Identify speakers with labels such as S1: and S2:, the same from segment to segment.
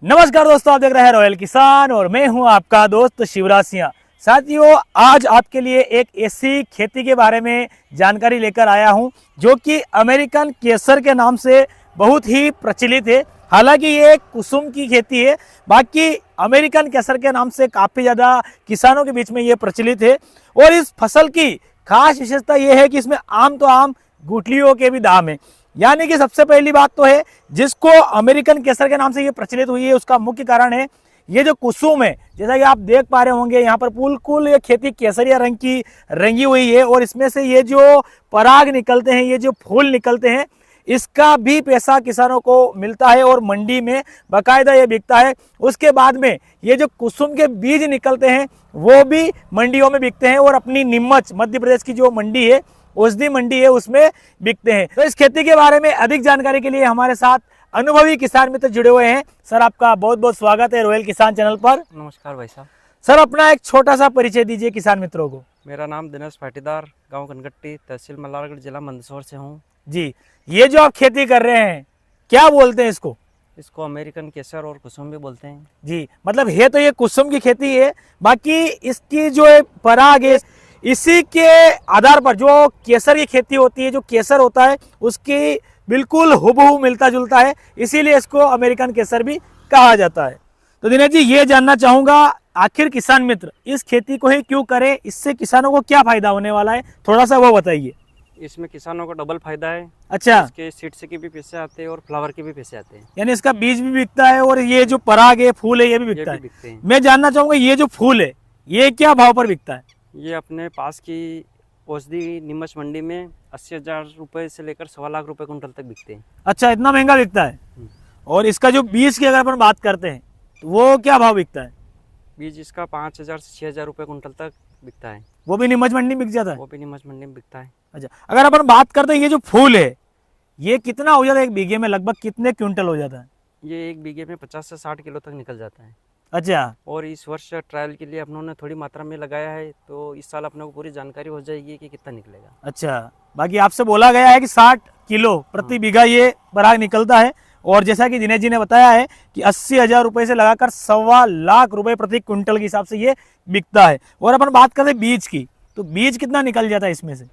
S1: नमस्कार दोस्तों, आप देख रहे हैं रॉयल किसान और मैं हूं आपका दोस्त शिवराज सिंह। साथियों, आज आपके लिए एक ऐसी खेती के बारे में जानकारी लेकर आया हूं जो कि अमेरिकन केसर के नाम से बहुत ही प्रचलित है। हालांकि ये एक कुसुम की खेती है, बाकी अमेरिकन केसर के नाम से काफ़ी ज़्यादा किसानों के बीच में ये प्रचलित है। और इस फसल की खास विशेषता ये है कि इसमें आम तो आम गुठलियों के भी दाम है। यानी कि सबसे पहली बात तो है, जिसको अमेरिकन केसर के नाम से ये प्रचलित हुई है उसका मुख्य कारण है ये जो कुसुम है। जैसा कि आप देख पा रहे होंगे, यहाँ पर बिल्कुल ये खेती केसरिया रंग की रंगी हुई है और इसमें से ये जो पराग निकलते हैं, ये जो फूल निकलते हैं, इसका भी पैसा किसानों को मिलता है और मंडी में बाकायदा ये बिकता है। उसके बाद में ये जो कुसुम के बीज निकलते हैं वो भी मंडियों में बिकते हैं और अपनी नीमच मध्य प्रदेश की जो मंडी है, औषधि मंडी है, उसमें बिकते हैं। तो इस खेती के बारे में अधिक जानकारी के लिए हमारे साथ अनुभवी किसान मित्र जुड़े हुए हैं। सर, आपका बहुत बहुत स्वागत है रॉयल किसान चैनल पर।
S2: नमस्कार भाई साहब।
S1: सर, अपना एक छोटा सा परिचय दीजिए किसान मित्रों को।
S2: मेरा नाम दिनेश पाटीदार, गांव कनकट्टी, तहसील मल्हारगढ़, जिला मंदसौर से हूँ।
S1: जी, ये जो आप खेती कर रहे हैं क्या बोलते हैं इसको?
S2: इसको अमेरिकन केसर और कुसुम भी बोलते हैं।
S1: जी, मतलब है तो ये कुसुम की खेती है, बाकी इसकी जो पराग है इसी के आधार पर जो केसर की खेती होती है, जो केसर होता है उसकी बिल्कुल हुबहू मिलता जुलता है, इसीलिए इसको अमेरिकन केसर भी कहा जाता है। तो दिनेश जी, ये जानना चाहूंगा, आखिर किसान मित्र इस खेती को ही क्यों करें, इससे किसानों को क्या फायदा होने वाला है, थोड़ा सा वो बताइए।
S2: इसमें किसानों को डबल फायदा है।
S1: अच्छा,
S2: इसके सीड्स के भी पैसे आते हैं और फ्लावर के भी पैसे आते हैं।
S1: यानी इसका बीज भी बिकता है और ये जो पराग है, फूल है, ये भी बिकता है। मैं जानना चाहूंगा, ये जो फूल है ये क्या भाव पर बिकता है?
S2: ये अपने पास की औषधि नीमच मंडी में 80,000 रुपए से लेकर 1.25 लाख रुपए कुंटल तक बिकते हैं।
S1: अच्छा, इतना महंगा बिकता है। और इसका जो बीज की अगर अपन बात करते हैं तो वो क्या भाव बिकता है?
S2: बीज इसका 5,000 से 6,000 रुपए कुंटल तक बिकता है।
S1: वो भी नीमच मंडी में बिक जाता है?
S2: वो भी नीमच मंडी में बिकता है।
S1: अच्छा, अगर अपन बात करते हैं ये जो फूल है ये कितना हो जाता है एक बीघे में, लगभग कितने क्विंटल हो जाता है?
S2: ये एक बीघे में 50 से 60 किलो तक निकल जाता है।
S1: अच्छा,
S2: और इस वर्ष ट्रायल के लिए अपनों ने थोड़ी मात्रा में लगाया है, तो इस साल अपने को पूरी जानकारी हो जाएगी कि कितना निकलेगा।
S1: अच्छा, बाकी आपसे बोला गया है कि 60 किलो प्रति बीघा ये पराग निकलता है और जैसा कि दिनेश जी ने बताया है कि 80,000 रुपए से लगाकर 1.25 लाख रुपए प्रति क्विंटल के हिसाब से ये बिकता है। और अपन बात करें बीज की, तो बीज कितना निकल जाता है इसमें से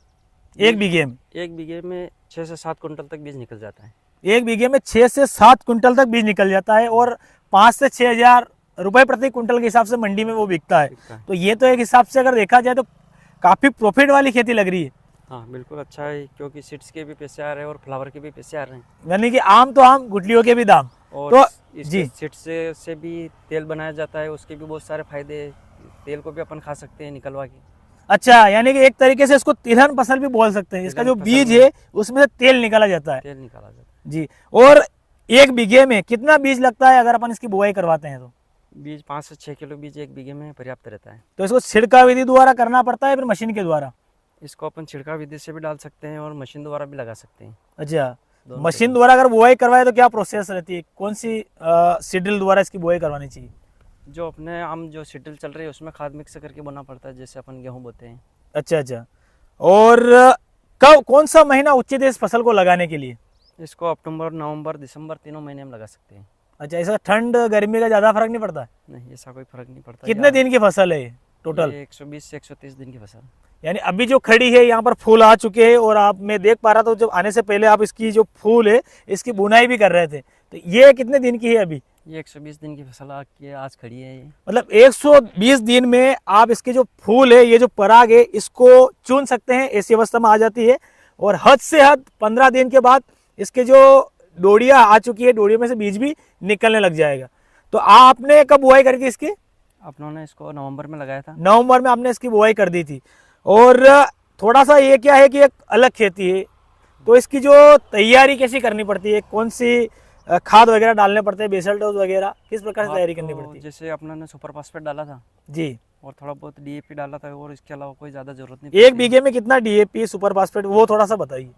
S1: एक बीघे में?
S2: एक बीघे में 6 से 7 कुंटल तक बीज निकल जाता है।
S1: एक बीघे में 6 से 7 कुंटल तक बीज निकल जाता है और 5 से 6,000 रुपए प्रति क्विंटल के हिसाब से मंडी में वो बिकता है। तो ये तो एक हिसाब से अगर देखा जाए तो काफी प्रॉफिट वाली खेती लग रही है।
S2: हाँ, बिल्कुल अच्छा है, क्योंकि सीड्स के भी पैसे आ रहे हैं और फ्लावर के भी पैसे आ रहे हैं।
S1: यानी कि आम तो आम गुठलियों के भी दाम।
S2: और
S1: तो
S2: इसके सीड्स से भी तेल बनाया जाता है, उसके भी बहुत सारे फायदे हैं। तेल को भी अपन खा सकते हैं निकलवा के।
S1: अच्छा, यानी कि एक तरीके से इसको तिलहन फसल भी बोल सकते हैं। इसका जो बीज है उसमें से तेल निकाला जाता है।
S2: तेल निकाला जाता है
S1: जी। और एक बीघे में कितना बीज लगता है अगर अपन इसकी बुआई करवाते हैं तो?
S2: बीज 5 से 6 किलो बीज एक बीघे में पर्याप्त रहता है।
S1: तो इसको छिड़काव विधि द्वारा करना पड़ता है फिर मशीन के द्वारा?
S2: इसको अपन छिड़काव विधि से भी डाल सकते हैं और मशीन द्वारा भी लगा सकते हैं।
S1: अच्छा, मशीन द्वारा अगर बुआई करवाए तो क्या प्रोसेस रहती है, कौन सी सीड्रिल द्वारा इसकी बुआई करवानी चाहिए?
S2: जो अपने आम जो सीड्रिल चल रही है उसमें खाद मिक्स करके बोना पड़ता है, जैसे अपन गेहूं बोते हैं।
S1: अच्छा अच्छा, और कब कौन सा महीना उचित है इस फसल को लगाने के लिए?
S2: इसको अक्टूबर, नवंबर, दिसंबर तीनों महीने में लगा सकते हैं।
S1: अच्छा, ऐसा ठंड गर्मी का ज्यादा फर्क नहीं पड़ता?
S2: नहीं, ऐसा कोई फर्क नहीं पड़ता।
S1: कितने दिन की फसल है ये टोटल?
S2: 120 से 130 दिन की फसल।
S1: यानी अभी जो खड़ी है यहाँ पर फूल आ चुके हैं और आप मैं देख पा रहा था जब आने से पहले आप इसकी जो फूल है इसकी बुनाई भी कर रहे थे। तो ये कितने दिन की है अभी?
S2: ये 120 दिन की फसल आज खड़ी है। ये
S1: मतलब 120 दिन में आप इसके जो फूल है, ये जो पराग है, इसको चुन सकते हैं, ऐसी अवस्था में आ जाती है। और हद से हद 15 दिन के बाद इसके जो डोडियाँ आ चुकी है, डोडियों में से बीज भी निकलने लग जाएगा। तो आपने कब बुआई करी थी इसकी?
S2: अपनों ने इसको नवंबर में लगाया था।
S1: नवंबर में आपने इसकी बुआई कर दी थी। और थोड़ा सा ये क्या है कि एक अलग खेती है, तो इसकी जो तैयारी कैसी करनी पड़ती है, कौन सी खाद वगैरह डालने पड़ते हैं, बेसल डोज वगैरह किस प्रकार से तैयारी करनी पड़ती है?
S2: जैसे अपनों ने सुपर फास्फेट डाला था
S1: जी,
S2: और थोड़ा बहुत डीएपी डाला था, और इसके अलावा कोई ज़्यादा जरूरत नहीं।
S1: एक बीघे में कितना डीएपी सुपर फास्फेट वो थोड़ा सा बताइए।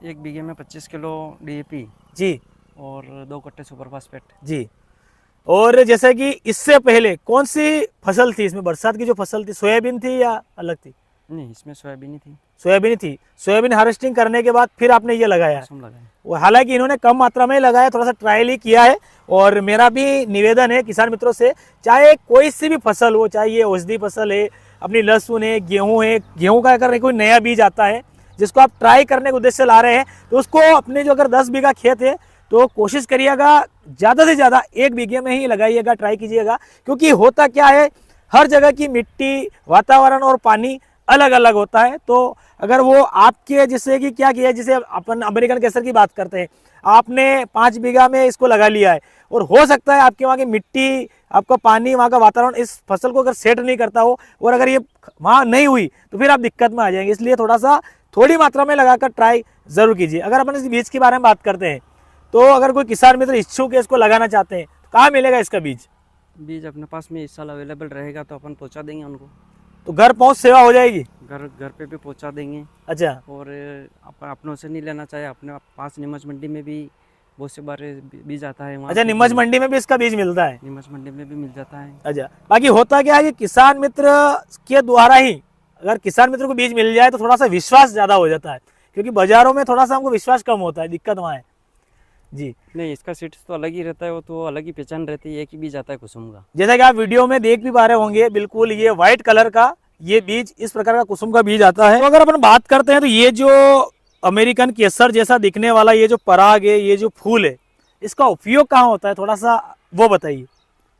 S2: एक बीघे में 25 किलो डीएपी
S1: जी,
S2: और 2 कट्टे सुपर फास्फेट।
S1: जी। और जैसे कि इससे पहले कौन सी फसल थी इसमें, बरसात की जो फसल थी सोयाबीन थी या अलग थी?
S2: नहीं, इसमें सोयाबीन ही थी।
S1: सोयाबीन थी, सोयाबीन हार्वेस्टिंग करने के बाद फिर आपने ये लगाया।
S2: कुसुम लगाए।
S1: वो हालांकि इन्होंने कम मात्रा में लगाया, थोड़ा सा ट्रायल ही किया है। और मेरा भी निवेदन है किसान मित्रों से, चाहे कोई सी भी फसल हो, चाहे ये औषधि फसल है, अपनी लहसुन है, गेहूं है, गेहूं का अगर कोई नया बीज आता है जिसको आप ट्राई करने के उद्देश्य से ला रहे हैं, तो उसको अपने जो अगर 10 बीघा खेत है तो कोशिश करिएगा ज़्यादा से ज़्यादा 1 बीघे में ही लगाइएगा, ट्राई कीजिएगा। क्योंकि होता क्या है, हर जगह की मिट्टी, वातावरण और पानी अलग अलग होता है। तो अगर वो आपके जैसे कि क्या किया, जैसे अपन अमेरिकन केसर की बात करते हैं, आपने 5 बीघा में इसको लगा लिया है और हो सकता है आपके वहाँ की मिट्टी, आपका पानी, वहाँ का वातावरण इस फसल को अगर सेट नहीं करता हो और अगर ये वहाँ नहीं हुई तो फिर आप दिक्कत में आ जाएंगे। इसलिए थोड़ी मात्रा में लगाकर ट्राई जरूर कीजिए। अगर अपन इस बीज के बारे में बात करते हैं तो अगर कोई किसान मित्र इच्छुक है, इसको लगाना चाहते हैं, तो कहाँ मिलेगा इसका बीज?
S2: बीज अपने पास में इस साल अवेलेबल रहेगा तो अपन पहुंचा देंगे उनको।
S1: तो घर पहुँच सेवा हो जाएगी?
S2: घर पे भी पहुंचा देंगे।
S1: अच्छा।
S2: और अपनों से नहीं लेना चाहे, अपने पास नीमच मंडी में भी बहुत से बार बीज आता है।
S1: अच्छा, नीमच मंडी में भी इसका बीज मिलता है?
S2: नीमच मंडी में भी मिल जाता है।
S1: अच्छा, बाकी होता क्या है कि किसान मित्र के द्वारा ही अगर किसान मित्र को बीज मिल जाए तो थोड़ा सा विश्वास ज़्यादा हो जाता है, क्योंकि बाजारों में थोड़ा सा हमको विश्वास कम होता है, दिक्कत वहाँ है जी।
S2: नहीं, इसका सीड्स तो अलग ही रहता है, वो तो अलग ही पहचान रहती है। एक ही बीज आता है कुसुम का।
S1: जैसा कि आप वीडियो में देख भी पा रहे होंगे, बिल्कुल ये व्हाइट कलर का ये बीज, इस प्रकार का कुसुम का बीज आता है। तो अगर अपन बात करते हैं तो ये जो अमेरिकन केसर जैसा दिखने वाला ये जो पराग है, ये जो फूल है, इसका उपयोग कहाँ होता है, थोड़ा सा वो बताइए।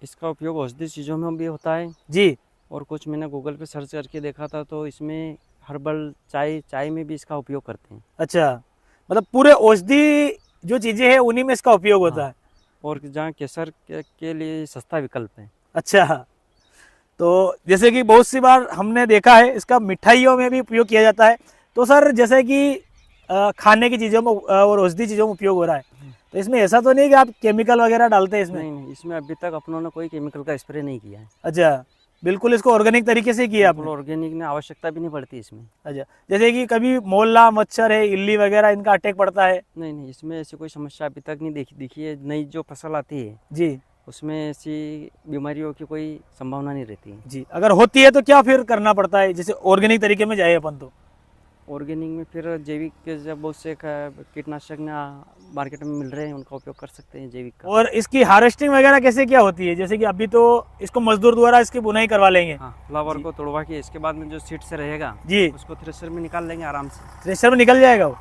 S2: इसका उपयोग औषधि चीज़ों में भी होता है
S1: जी।
S2: और कुछ मैंने गूगल पे सर्च करके देखा था तो इसमें हर्बल चाय में भी इसका उपयोग करते हैं।
S1: अच्छा, मतलब पूरे औषधि जो चीजें हैं उन्हीं में इसका उपयोग होता है।
S2: और जहाँ केसर के लिए सस्ता विकल्प है। अच्छा,
S1: तो जैसे कि बहुत सी बार हमने देखा है इसका मिठाइयों में भी उपयोग किया जाता है। तो सर जैसे कि खाने की चीज़ों में और औषधि चीज़ों में उपयोग हो रहा है, तो इसमें ऐसा तो नहीं कि आप केमिकल वगैरह डालते हैं इसमें?
S2: नहीं, इसमें अभी तक अपनों ने कोई केमिकल का स्प्रे नहीं किया है।
S1: अच्छा, बिल्कुल इसको ऑर्गेनिक तरीके से किया आपने?
S2: ऑर्गेनिक ने आवश्यकता भी नहीं पड़ती इसमें।
S1: अच्छा, जैसे कि कभी मोला, मच्छर है, इल्ली वगैरह, इनका अटैक पड़ता है?
S2: नहीं, इसमें ऐसी कोई समस्या अभी तक नहीं दिखी है। नई जो फसल आती है
S1: जी,
S2: उसमें ऐसी बीमारियों की कोई संभावना नहीं रहती है
S1: जी। अगर होती है तो क्या फिर करना पड़ता है, जैसे ऑर्गेनिक तरीके में जाए अपन तो?
S2: ऑर्गेनिक में फिर जैविक के जब बहुत से कीटनाशक मार्केट में मिल रहे हैं, उनका उपयोग कर सकते हैं, जैविक का।
S1: और इसकी हार्वेस्टिंग वगैरह कैसे क्या होती है? जैसे कि अभी तो इसको मजदूर द्वारा इसकी बुनाई करवा लेंगे।
S2: हाँ, फ्लावर को तोड़वा के इसके बाद में जो सीड से रहेगा
S1: जी,
S2: उसको थ्रेशर में निकाल लेंगे आराम से।
S1: थ्रेशर में निकल जाएगा वो?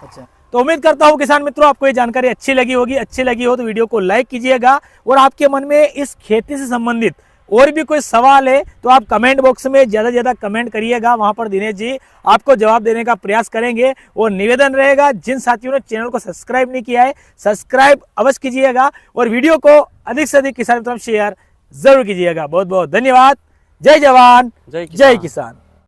S1: अच्छा, तो उम्मीद करता हूँ किसान मित्रों आपको ये जानकारी अच्छी लगी होगी। अच्छी लगी हो तो वीडियो को लाइक कीजिएगा, और आपके मन में इस खेती से संबंधित और भी कोई सवाल है तो आप कमेंट बॉक्स में ज़्यादा से ज़्यादा कमेंट करिएगा, वहां पर दिनेश जी आपको जवाब देने का प्रयास करेंगे। और निवेदन रहेगा, जिन साथियों ने चैनल को सब्सक्राइब नहीं किया है, सब्सक्राइब अवश्य कीजिएगा और वीडियो को अधिक से अधिक किसान मित्रों में शेयर जरूर कीजिएगा। बहुत बहुत धन्यवाद। जय जवान, जय किसान।